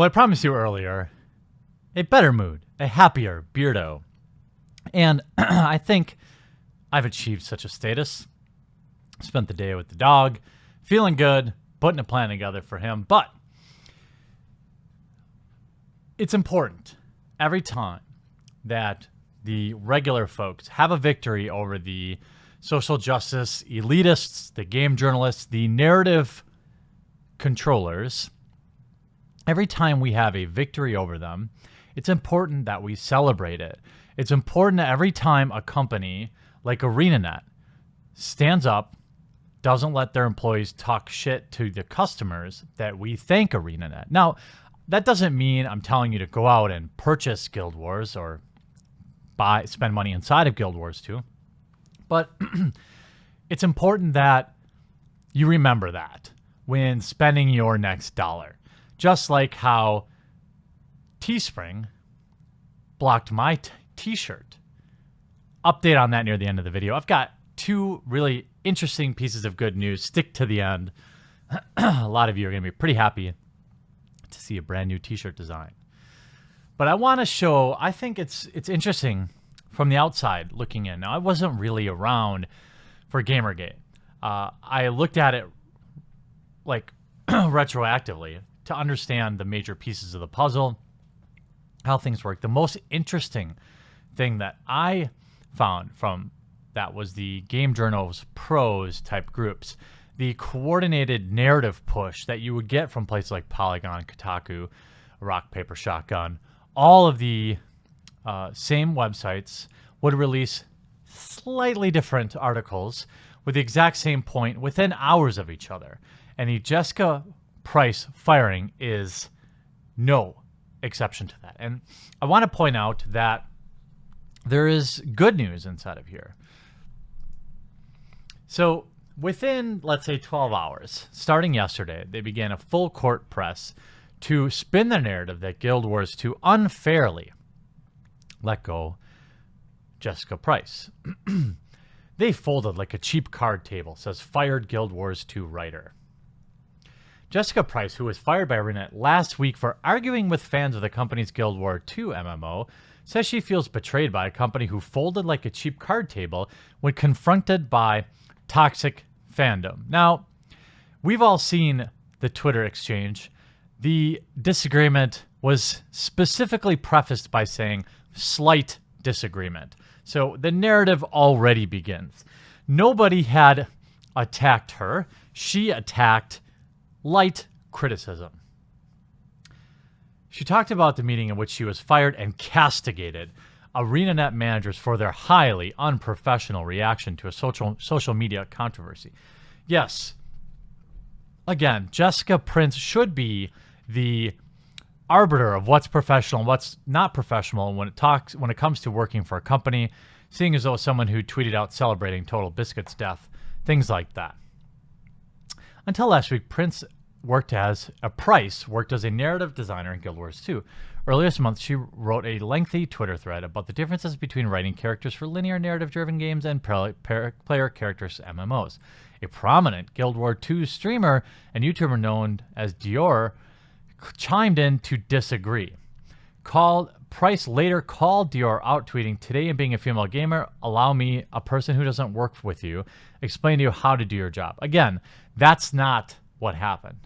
Well, I promised you earlier, a better mood, a happier Beardo. And I think I've achieved such a status. Spent the day with the dog, feeling good, putting a plan together for him. But it's important every time that the regular folks have a victory over the social justice elitists, the game journalists, the narrative controllers. Every time we have a victory over them, it's important that we celebrate it. It's important that every time a company like ArenaNet stands up, doesn't let their employees talk shit to the customers, that we thank ArenaNet. Now, that doesn't mean I'm telling you to go out and purchase Guild Wars or spend money inside of Guild Wars 2. But it's important that you remember that when spending your next dollar. Just like how Teespring blocked my t-shirt. Update on that near the end of the video. I've got two really interesting pieces of good news. Stick to the end. A lot of you are going to be pretty happy to see a brand new t-shirt design. But I want to show, I think it's interesting from the outside looking in. Now, I wasn't really around for Gamergate. I looked at it like retroactively to understand the major pieces of the puzzle, how things work. The most interesting thing that I found from that was the Game Journos pros type groups, the coordinated narrative push that you would get from places like Polygon, Kotaku, Rock, Paper, Shotgun. All of the same websites would release slightly different articles with the exact same point within hours of each other. And the Jessica Price firing is no exception to that. And I want to point out that there is good news inside of here. So within, let's say, 12 hours, starting yesterday, they began a full court press to spin the narrative that Guild Wars 2 unfairly let go Jessica Price. They folded like a cheap card table, says fired Guild Wars 2 writer. Jessica Price, who was fired by ArenaNet last week for arguing with fans of the company's Guild Wars 2 MMO, says she feels betrayed by a company who folded like a cheap card table when confronted by toxic fandom. Now, we've all seen the Twitter exchange. The disagreement was specifically prefaced by saying slight disagreement. So the narrative already begins. Nobody had attacked her. She attacked light criticism. She talked about the meeting in which she was fired and castigated ArenaNet managers for their highly unprofessional reaction to a social media controversy. Yes, again, Jessica Prince should be the arbiter of what's professional and what's not professional when it comes to working for a company, seeing as though someone who tweeted out celebrating Total Biscuit's death, things like that. Until last week, Price worked as a narrative designer in Guild Wars 2. Earlier this month, she wrote a lengthy Twitter thread about the differences between writing characters for linear narrative-driven games and player characters MMOs. A prominent Guild Wars 2 streamer and YouTuber known as Dior chimed in to disagree. Price later called Dior out, tweeting, "Today in being a female gamer, allow me, a person who doesn't work with you, explain to you how to do your job." Again, that's not what happened.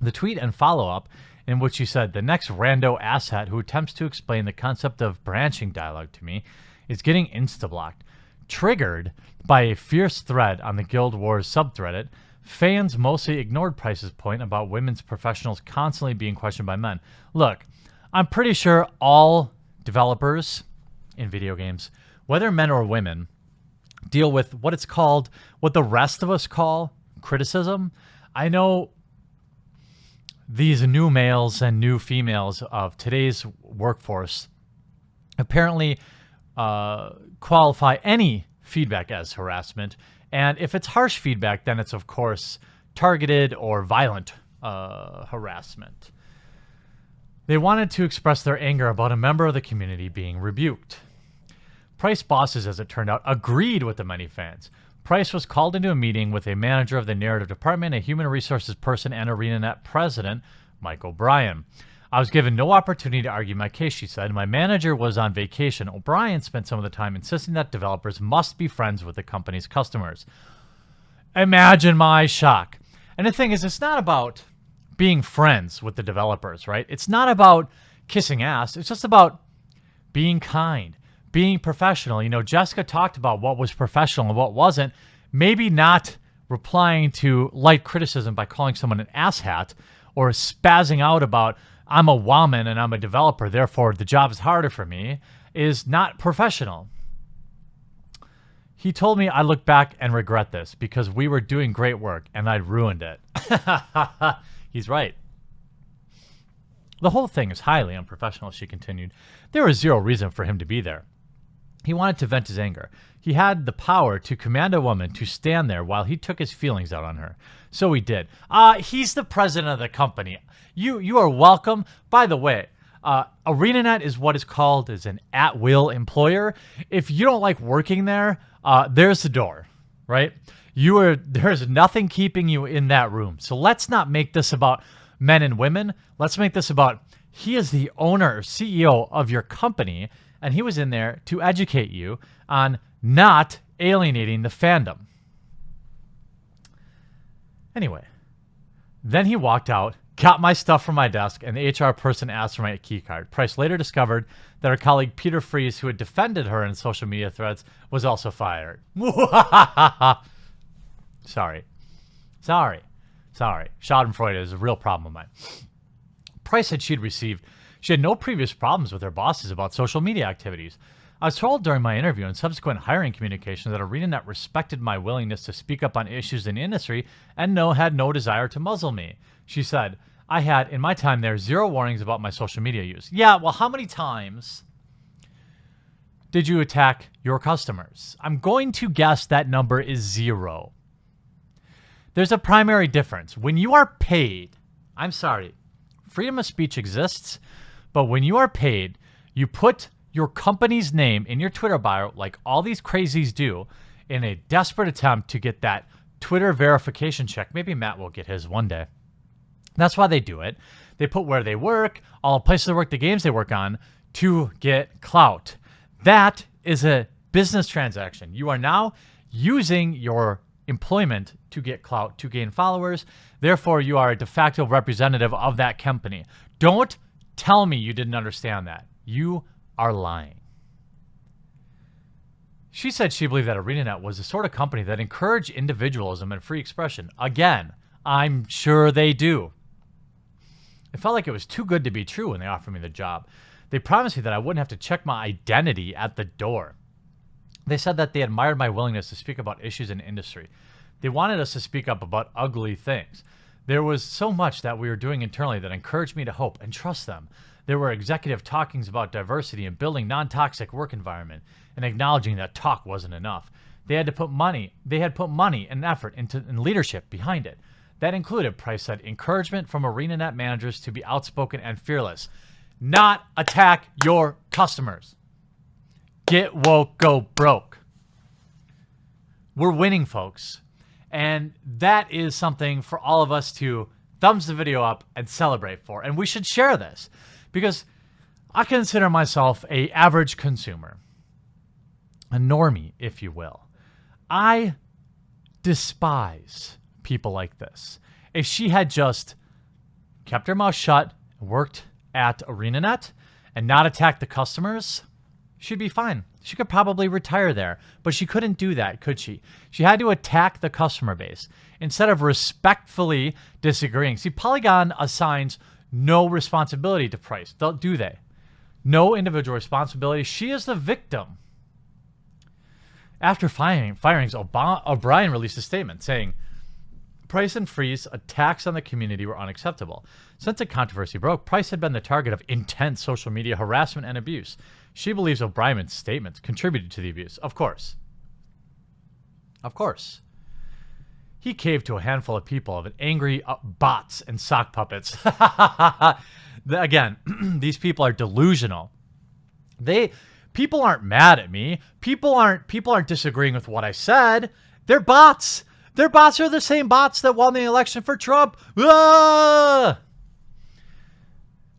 The tweet and follow-up in which she said, "The next rando asshat who attempts to explain the concept of branching dialogue to me is getting insta-blocked." Triggered by a fierce thread on the Guild Wars subreddit, fans mostly ignored Price's point about women's professionals constantly being questioned by men. Look, I'm pretty sure all developers in video games, whether men or women, deal with what the rest of us call criticism. I know these new males and new females of today's workforce apparently qualify any feedback as harassment. And if it's harsh feedback, then it's, of course, targeted or violent harassment. They wanted to express their anger about a member of the community being rebuked. Price bosses, as it turned out, agreed with the many fans. Price was called into a meeting with a manager of the narrative department, a human resources person, and ArenaNet president, Mike O'Brien. I was given no opportunity to argue my case, she said. My manager was on vacation. O'Brien spent some of the time insisting that developers must be friends with the company's customers. Imagine my shock. And the thing is, it's not about being friends with the developers, right? It's not about kissing ass. It's just about being kind, being professional. You know, Jessica talked about what was professional and what wasn't. Maybe not replying to light criticism by calling someone an asshat or spazzing out about, I'm a woman and I'm a developer, therefore the job is harder for me, is not professional. He told me I look back and regret this because we were doing great work and I'd ruined it. He's right. The whole thing is highly unprofessional, she continued. There was zero reason for him to be there. He wanted to vent his anger. He had the power to command a woman to stand there while he took his feelings out on her. So he did. He's the president of the company. You are welcome. By the way, ArenaNet is what is called as an at-will employer. If you don't like working there, there's the door, right? There's nothing keeping you in that room. So let's not make this about men and women. Let's make this about he is the owner or CEO of your company, and he was in there to educate you on not alienating the fandom. Anyway, then he walked out, got my stuff from my desk, and the HR person asked for my key card. Price later discovered that her colleague Peter Fries, who had defended her in social media threads, was also fired. Sorry. Schadenfreude is a real problem of mine. Price said she had no previous problems with her bosses about social media activities. I was told during my interview and subsequent hiring communications that ArenaNet respected my willingness to speak up on issues in the industry and had no desire to muzzle me. She said, I had, in my time there, zero warnings about my social media use. Yeah, well, how many times did you attack your customers? I'm going to guess that number is 0. There's a primary difference. When you are paid, I'm sorry, freedom of speech exists, but when you are paid, you put your company's name in your Twitter bio like all these crazies do in a desperate attempt to get that Twitter verification check. Maybe Matt will get his one day. That's why they do it. They put where they work, all the places they work, the games they work on to get clout. That is a business transaction. You are now using your employment to get clout, to gain followers. Therefore, you are a de facto representative of that company. Don't tell me you didn't understand that. You are lying. She said she believed that ArenaNet was the sort of company that encouraged individualism and free expression. Again, I'm sure they do. It felt like it was too good to be true when they offered me the job. They promised me that I wouldn't have to check my identity at the door. They said that they admired my willingness to speak about issues in industry. They wanted us to speak up about ugly things. There was so much that we were doing internally that encouraged me to hope and trust them. There were executive talkings about diversity and building non-toxic work environment and acknowledging that talk wasn't enough. They had put money and effort and leadership behind it. That included, Price said, encouragement from ArenaNet managers to be outspoken and fearless. Not attack your customers. Get woke, go broke. We're winning, folks. And that is something for all of us to thumbs the video up and celebrate for. And we should share this because I consider myself an average consumer, a normie, if you will. I despise people like this. If she had just kept her mouth shut, worked at ArenaNet, and not attacked the customers, she'd be fine. She could probably retire there, but she couldn't do that, could she? She had to attack the customer base instead of respectfully disagreeing. See, Polygon assigns no responsibility to Price, do they? No individual responsibility. She is the victim. After firings, O'Brien released a statement saying, Price and Fries' attacks on the community were unacceptable. Since the controversy broke, Price had been the target of intense social media harassment and abuse. She believes O'Brien's statements contributed to the abuse. Of course. Of course. He caved to a handful of people of angry bots and sock puppets. Again, these people are delusional. People aren't mad at me. People aren't disagreeing with what I said. They're bots. Their bots are the same bots that won the election for Trump. Ah!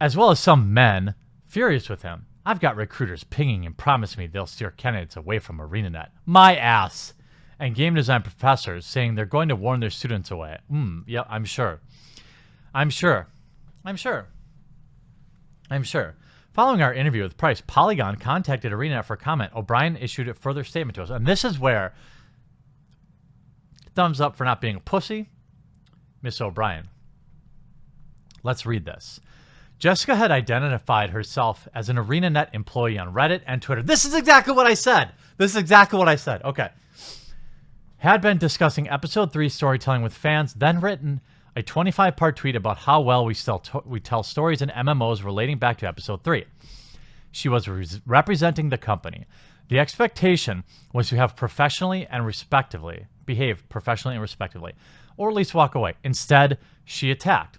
as well as some men furious with him. I've got recruiters pinging and promising me they'll steer candidates away from ArenaNet. My ass. And game design professors saying they're going to warn their students away. Yeah, I'm sure. Following our interview with Price, Polygon contacted ArenaNet for comment. O'Brien issued a further statement to us. And this is where, thumbs up for not being a pussy, Miss O'Brien. Let's read this. Jessica had identified herself as an ArenaNet employee on Reddit and Twitter. This is exactly what I said. Okay. Had been discussing episode 3 storytelling with fans, then written a 25-part tweet about how well we tell stories in MMOs relating back to episode 3. She was representing the company. The expectation was to behave professionally and respectively, or at least walk away. Instead, she attacked.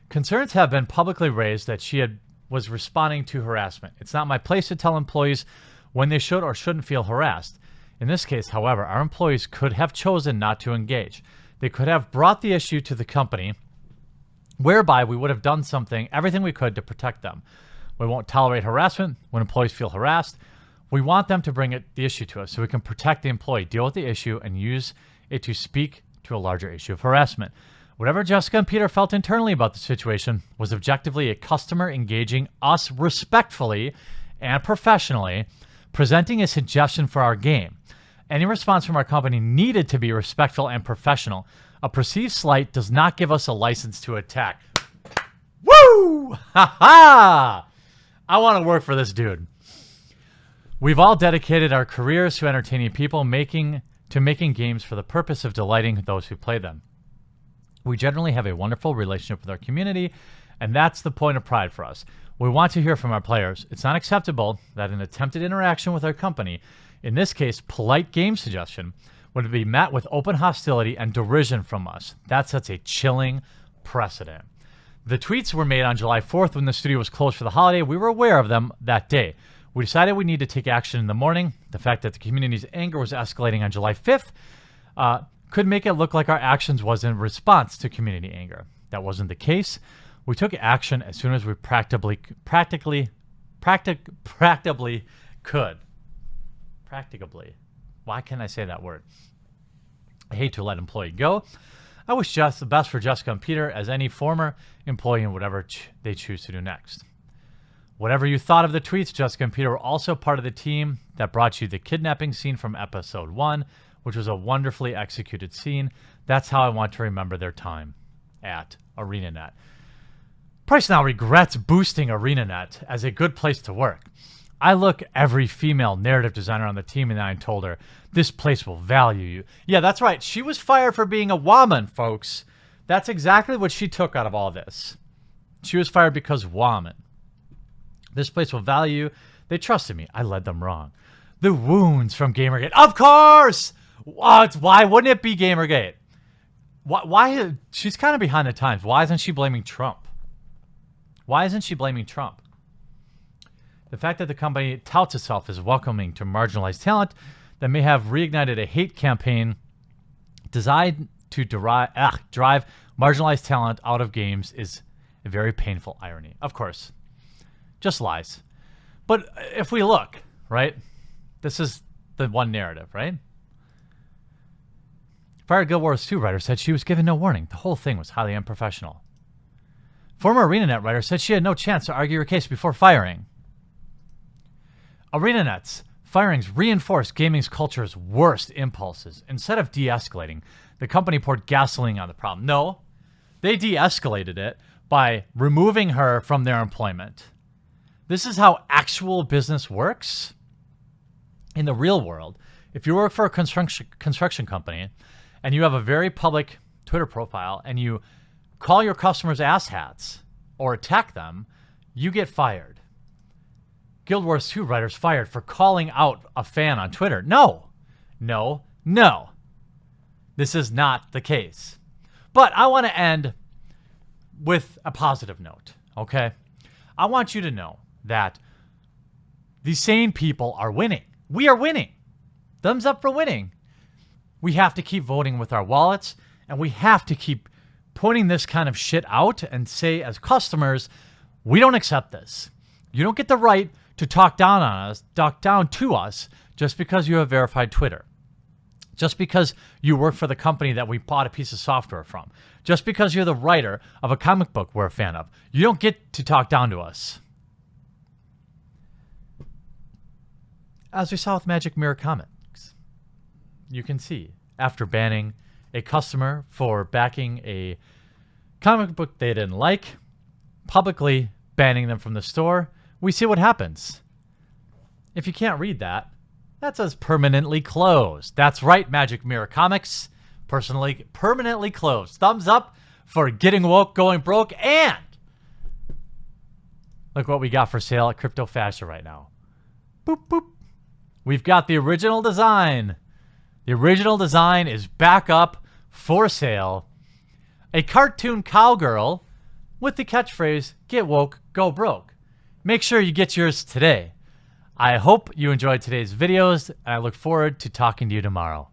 Concerns have been publicly raised that she was responding to harassment. It's not my place to tell employees when they should or shouldn't feel harassed. In this case, however, our employees could have chosen not to engage. They could have brought the issue to the company, whereby we would have done everything we could to protect them. We won't tolerate harassment when employees feel harassed. We want them to bring the issue to us so we can protect the employee, deal with the issue, and use it to speak to a larger issue of harassment. Whatever Jessica and Peter felt internally about the situation was objectively a customer engaging us respectfully and professionally, presenting a suggestion for our game. Any response from our company needed to be respectful and professional. A perceived slight does not give us a license to attack. Woo! Ha ha! I want to work for this dude. We've all dedicated our careers to entertaining people, making games for the purpose of delighting those who play them. We generally have a wonderful relationship with our community, and that's the point of pride for us. We want to hear from our players. It's not acceptable that an attempted interaction with our company, in this case, polite game suggestion, would be met with open hostility and derision from us. That sets a chilling precedent. The tweets were made on July 4th when the studio was closed for the holiday. We were aware of them that day. We decided we need to take action in the morning. The fact that the community's anger was escalating on July 5th could make it look like our actions was in response to community anger. That wasn't the case. We took action as soon as we practically could. Practicably. Why can't I say that word? I hate to let employee go. I wish just the best for Jessica and Peter as any former employee in whatever they choose to do next. Whatever you thought of the tweets, Jessica and Peter were also part of the team that brought you the kidnapping scene from episode 1, which was a wonderfully executed scene. That's how I want to remember their time at ArenaNet. Price now regrets boosting ArenaNet as a good place to work. I look every female narrative designer on the team and I told her, this place will value you. Yeah, that's right. She was fired for being a woman, folks. That's exactly what she took out of all this. She was fired because woman. This place will value you. They trusted me. I led them wrong. The wounds from Gamergate. Of course! Why wouldn't it be Gamergate? Why? She's kind of behind the times. Why isn't she blaming Trump? The fact that the company touts itself as welcoming to marginalized talent that may have reignited a hate campaign designed to drive marginalized talent out of games is a very painful irony. Of course, just lies. But if we look, right, this is the one narrative, right? Fired Guild Wars 2 writer said she was given no warning. The whole thing was highly unprofessional. Former ArenaNet writer said she had no chance to argue her case before firing. ArenaNet's firings reinforced gaming's culture's worst impulses. Instead of de-escalating, the company poured gasoline on the problem. No, they de-escalated it by removing her from their employment. This is how actual business works in the real world. If you work for a construction company and you have a very public Twitter profile and you call your customers asshats or attack them, you get fired. Guild Wars 2 writers fired for calling out a fan on Twitter. No. This is not the case. But I want to end with a positive note, okay? I want you to know that the sane people are winning. We are winning. Thumbs up for winning. We have to keep voting with our wallets, and we have to keep pointing this kind of shit out and say, as customers, We don't accept this. You don't get the right to talk down on us, talk down to us, just because you have verified Twitter. Just because you work for the company that we bought a piece of software from. Just because you're the writer of a comic book we're a fan of. You don't get to talk down to us. As we saw with Magic Mirror Comics, you can see, after banning a customer for backing a comic book they didn't like, publicly banning them from the store, we see what happens. If you can't read that, that says permanently closed. That's right, Magic Mirror Comics. Personally, permanently closed. Thumbs up for getting woke, going broke, and look what we got for sale at Crypto Fascia right now. Boop, boop. We've got the original design. The original design is back up for sale. A cartoon cowgirl with the catchphrase, get woke, go broke. Make sure you get yours today. I hope you enjoyed today's videos, and I look forward to talking to you tomorrow.